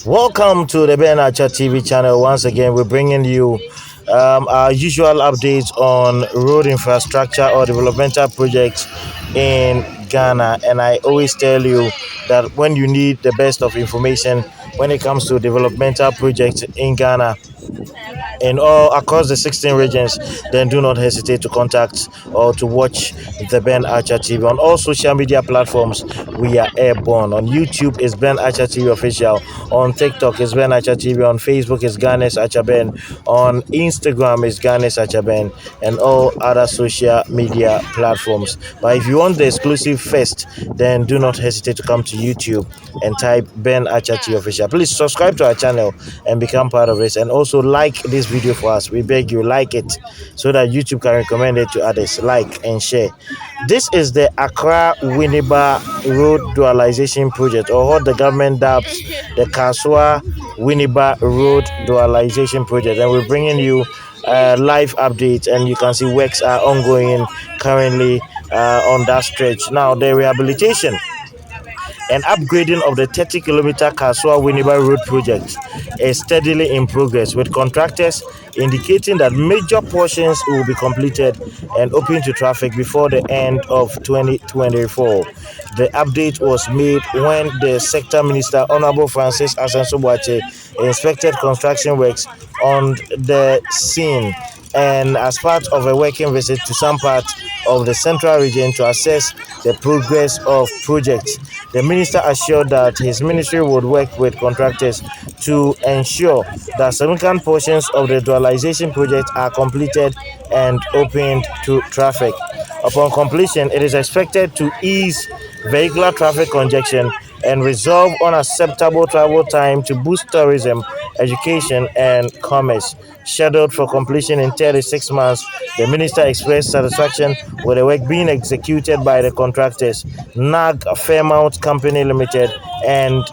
Welcome to the Ben Archer TV channel. Once again, we're bringing you our usual updates on road infrastructure or developmental projects in Ghana. And I always tell you that when you need the best of information when it comes to developmental projects in Ghana, in all across the 16 regions, then do not hesitate to contact or to watch the Ben Archer TV on all social media platforms. We are airborne. On YouTube is Ben Archer TV official. On TikTok is Ben Archer TV. On Facebook is Ganes Archer Ben. On Instagram is Ganes Archer Ben, and all other social media platforms. But if you want the exclusive first, then do not hesitate to come to YouTube and type Ben Archer TV official. Please subscribe to our channel and become part of it, and also like this video for us. We beg you, like it so that YouTube can recommend it to others. Like and share. This is the Accra Winneba Road Dualisation Project, or what the government dubs the Kasoa Winneba Road Dualisation Project, and we're bringing you live updates, and you can see works are ongoing currently on that stretch. Now, the rehabilitation and upgrading of the 30-kilometer Kasoa Winneba Road project is steadily in progress, with contractors indicating that major portions will be completed and open to traffic before the end of 2024. The update was made when the sector minister, Honorable Francis Asenso-Boakye, inspected construction works on the scene, and as part of a working visit to some parts of the central region to assess the progress of projects. The minister assured that his ministry would work with contractors to ensure that significant portions of the dualisation project are completed and opened to traffic. Upon completion, it is expected to ease vehicular traffic congestion and resolve unacceptable travel time to boost tourism, education, and commerce. Scheduled for completion in 36 months, the minister expressed satisfaction with the work being executed by the contractors, NAG Fairmount Company Limited and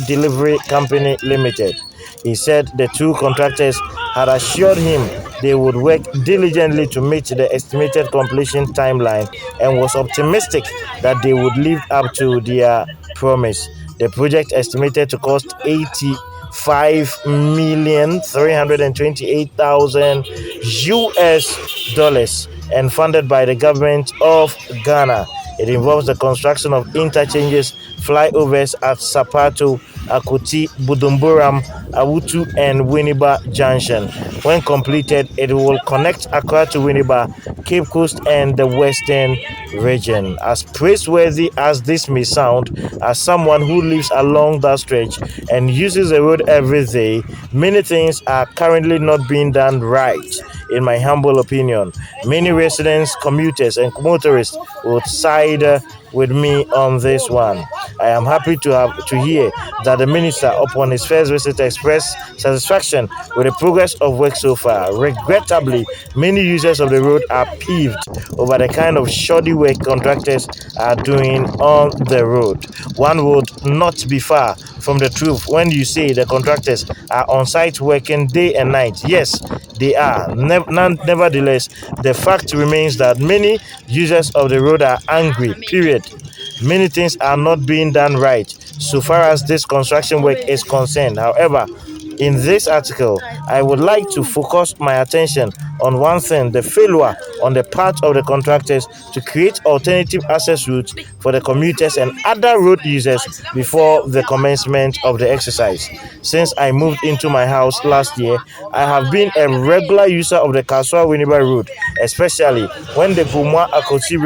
Delivery Company Limited. He said the two contractors had assured him they would work diligently to meet the estimated completion timeline, and was optimistic that they would live up to their promise. The project estimated to cost $85,328,000 and funded by the government of Ghana. It involves the construction of interchanges, flyovers at Sapato, Akuti, Budumburam, Awutu, and Winneba Junction. When completed, it will connect Accra to Winneba, Cape Coast, and the Western region. As praiseworthy as this may sound, as someone who lives along that stretch and uses the road every day, many things are currently not being done right. In my humble opinion, many residents, commuters, and motorists would side with me on this one. I am happy to hear that the minister, upon his first visit, expressed satisfaction with the progress of work so far. Regrettably, many users of the road are peeved over the kind of shoddy work contractors are doing on the road. One would not be far from the truth when you say the contractors are on site working day and night. Yes, they are. Nevertheless, the fact remains that many users of the road are angry, period. Many things are not being done right so far as this construction work is concerned. However, in this article, I would like to focus my attention on one thing: the failure on the part of the contractors to create alternative access routes for the commuters and other road users before the commencement of the exercise. Since I moved into my house last year, I have been a regular user of the Kasoa Winneba Road, especially when the Bumwa Akoti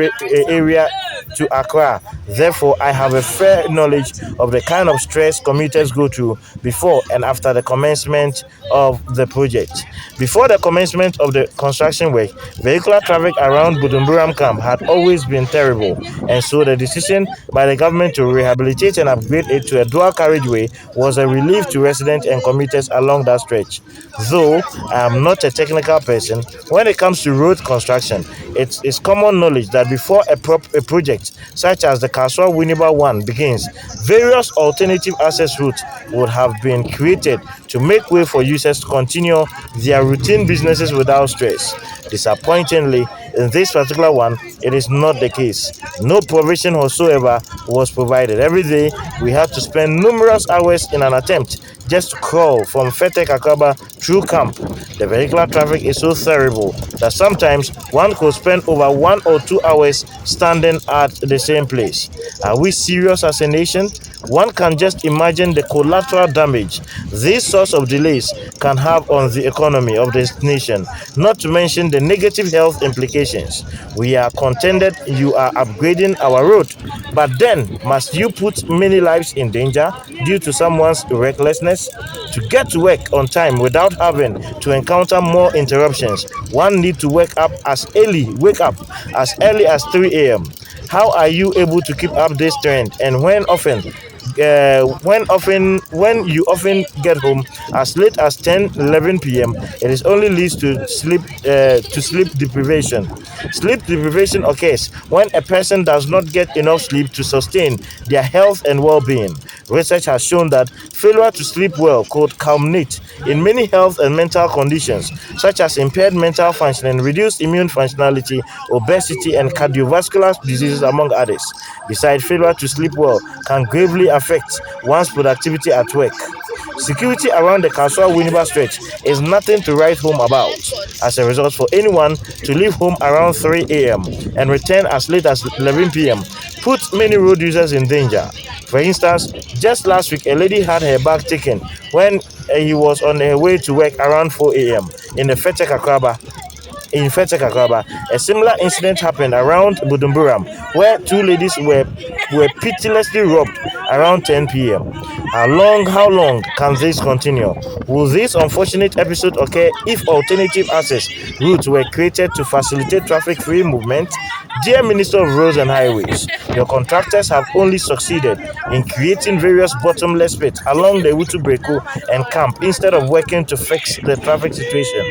area to Accra. Therefore, I have a fair knowledge of the kind of stress commuters go through before and after the commencement of the project. Before the commencement of the construction work, vehicular traffic around Budumburam camp had always been terrible, and so the decision by the government to rehabilitate and upgrade it to a dual carriageway was a relief to residents and commuters along that stretch. Though I am not a technical person, when it comes to road construction, it is common knowledge that before a project such as the Kasoa Winneba one begins, various alternative access routes would have been created to make way for users to continue their routine businesses without stress. Disappointingly, In this particular one, it is not the case. No provision whatsoever was provided. Every day, we had to spend numerous hours in an attempt just to crawl from Fete Kakaba through camp. The vehicular traffic is so terrible that sometimes one could spend over 1 or 2 hours standing at the same place. Are we serious as a nation? One can just imagine the collateral damage these sorts of delays can have on the economy of this nation, not to mention the negative health implications. We are contended you are upgrading our road, but then must you put many lives in danger due to someone's recklessness? To get to work on time without having to encounter more interruptions, one need to wake up as early as 3 a.m. How are you able to keep up this trend? And when you often get home as late as 10-11 p.m., it is only leads to sleep deprivation. Sleep deprivation occurs when a person does not get enough sleep to sustain their health and well-being. Research has shown that failure to sleep well could culminate in many health and mental conditions such as impaired mental functioning, reduced immune functionality, obesity, and cardiovascular diseases, among others. Besides, failure to sleep well can gravely affect one's productivity at work. Security around the Kasoa Winneba stretch is nothing to write home about. As a result, for anyone to leave home around 3 a.m. and return as late as 11 p.m. puts many road users in danger. For instance, just last week, a lady had her bag taken when he was on her way to work around 4 a.m. in the Fete Kakraba. In Fete Kakraba, a similar incident happened around Budumburam, where two ladies were pitilessly robbed around 10 p.m. How long can this continue? Will this unfortunate episode occur if alternative access routes were created to facilitate traffic-free movement? Dear Minister of Roads and Highways, your contractors have only succeeded in creating various bottomless pits along the Wutu Breku and camp instead of working to fix the traffic situation.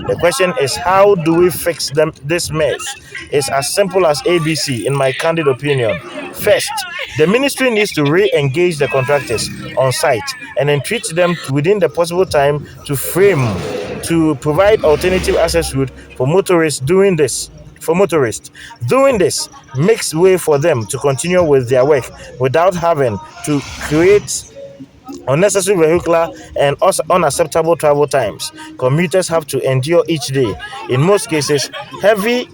The question is, how do we fix this mess? It's as simple as ABC, in my candid opinion. First, the ministry needs to re-engage the contractors on site and entreat them within the possible time to provide alternative access route for motorists. Doing this makes way for them to continue with their work without having to create unnecessary vehicular and unacceptable travel times commuters have to endure each day. In most cases, heavy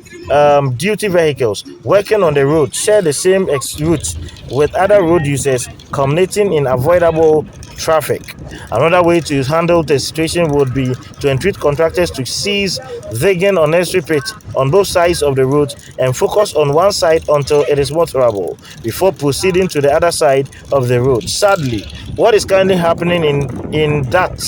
duty vehicles working on the road share the same route with other road users, culminating in avoidable traffic. Another way to handle the situation would be to entreat contractors to cease digging unnecessary pits on both sides of the road and focus on one side until it is motorable before proceeding to the other side of the road. Sadly, what is currently happening in that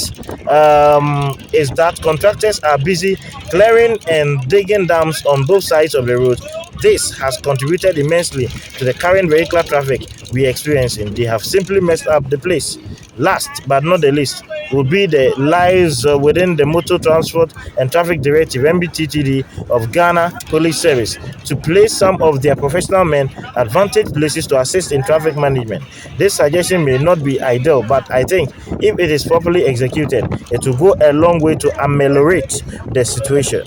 is that contractors are busy clearing and digging dams on both sides of the road. This has contributed immensely to the current vehicular traffic we are experiencing. They have simply messed up the place. Last but not the least will be the lies within the Motor Transport and Traffic Directive (MBTTD) of Ghana Police Service to place some of their professional men at advantage places to assist in traffic management. This suggestion may not be ideal, but I think if it is properly executed, it will go a long way to ameliorate the situation.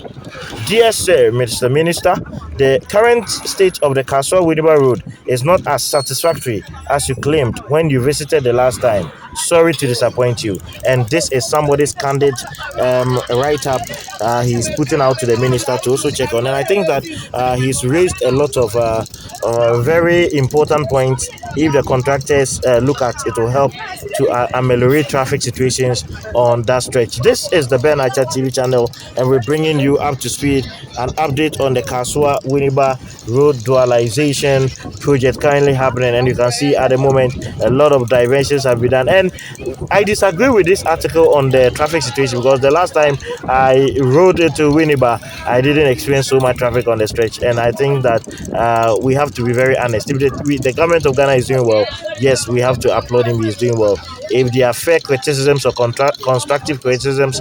Dear Sir, Mr. Minister, the current state of the Kasoa Winneba Road is not as satisfactory as you claimed when you visited the last time. Sorry to disappoint you. And this is somebody's candid write-up he's putting out to the minister to also check on. And I think that he's raised a lot of very important points. If the contractors look at it, will help to ameliorate traffic situations on that stretch. This is the Ben Archer TV channel, and we're bringing you up to speed an update on the Kasoa Winneba Road Dualisation project currently happening. And you can see at the moment a lot of diversions have been done. And I disagree with this article on the traffic situation, because the last time I rode it to Winneba, I didn't experience so much traffic on the stretch. And I think that we have to be very honest. If the government of Ghana is doing well, yes, we have to applaud him. He is doing well. If they are fair criticisms or constructive criticisms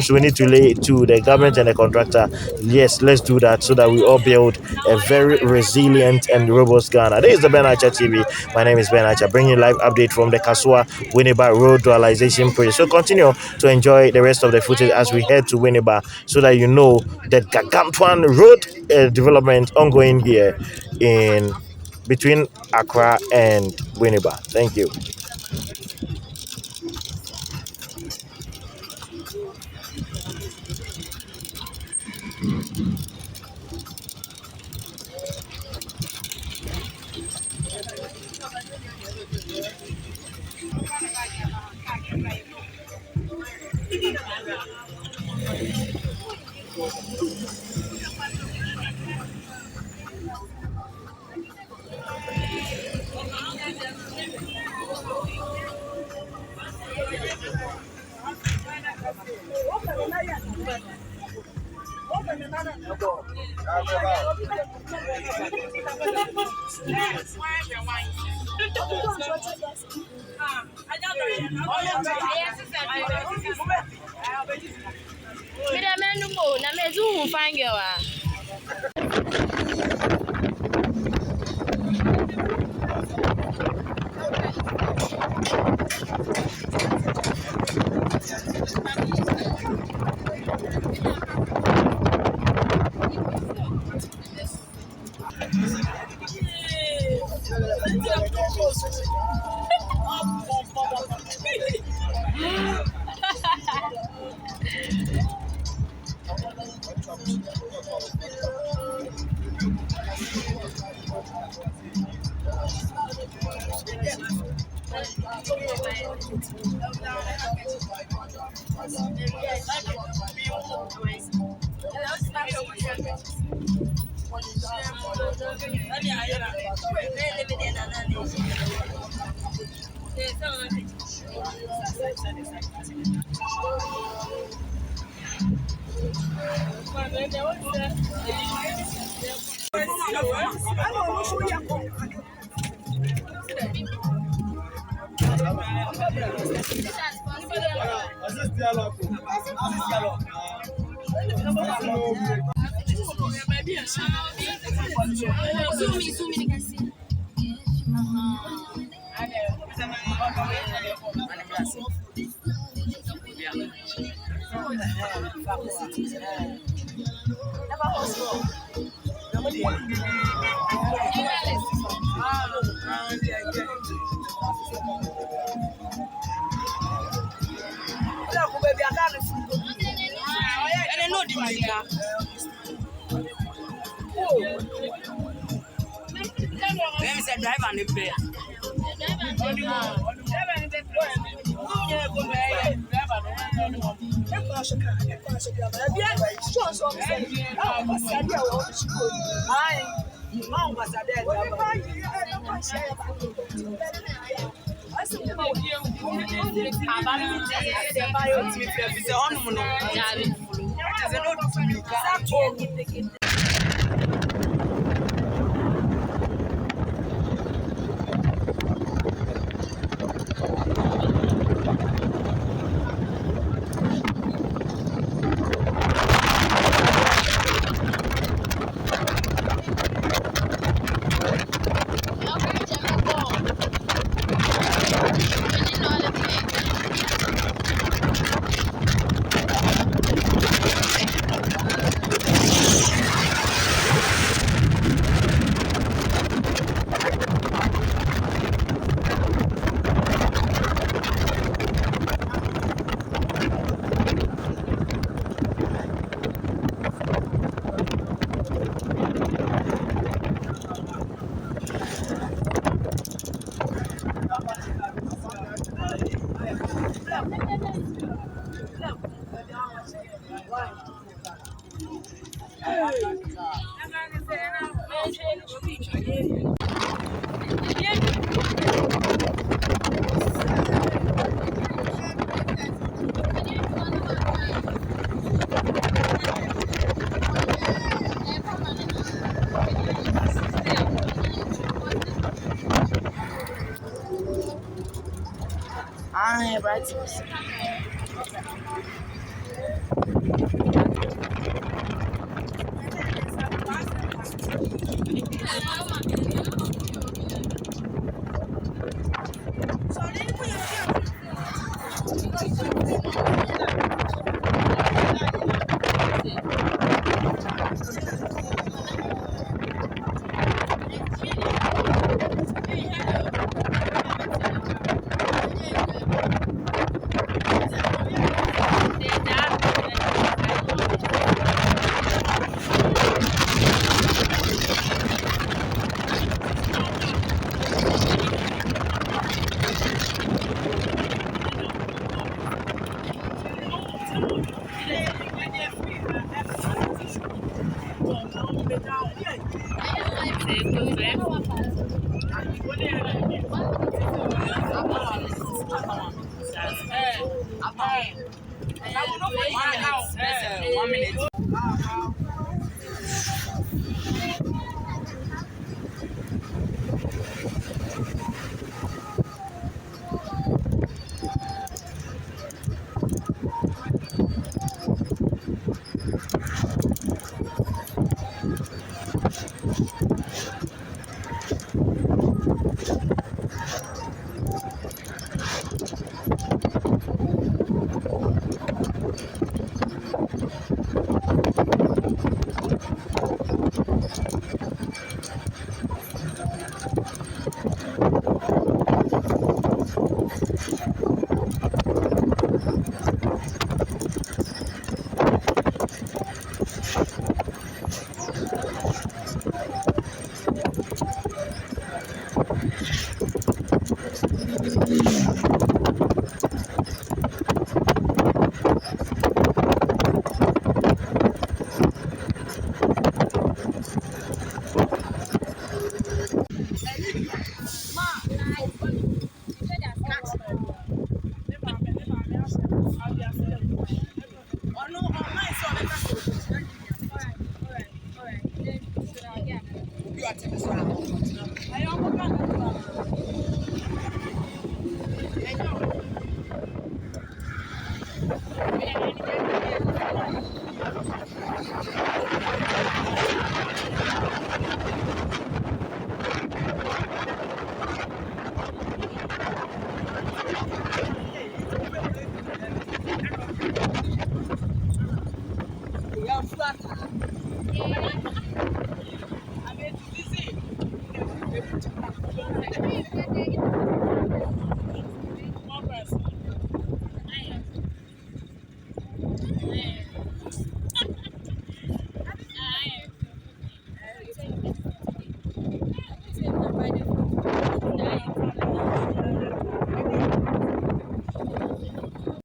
we need to lay to the government and the contractor, yes, let's do that so that we all build a very resilient and robust Ghana. This is the Ben Archer TV. My name is Ben Archer, bringing you live update from the Kasoa Winneba Road Dualisation project. So continue to enjoy the rest of the footage as we head to Winneba so that you know the Gargantuan road development ongoing here in between Accra and Winneba. Thank you. Ah, right. One minute.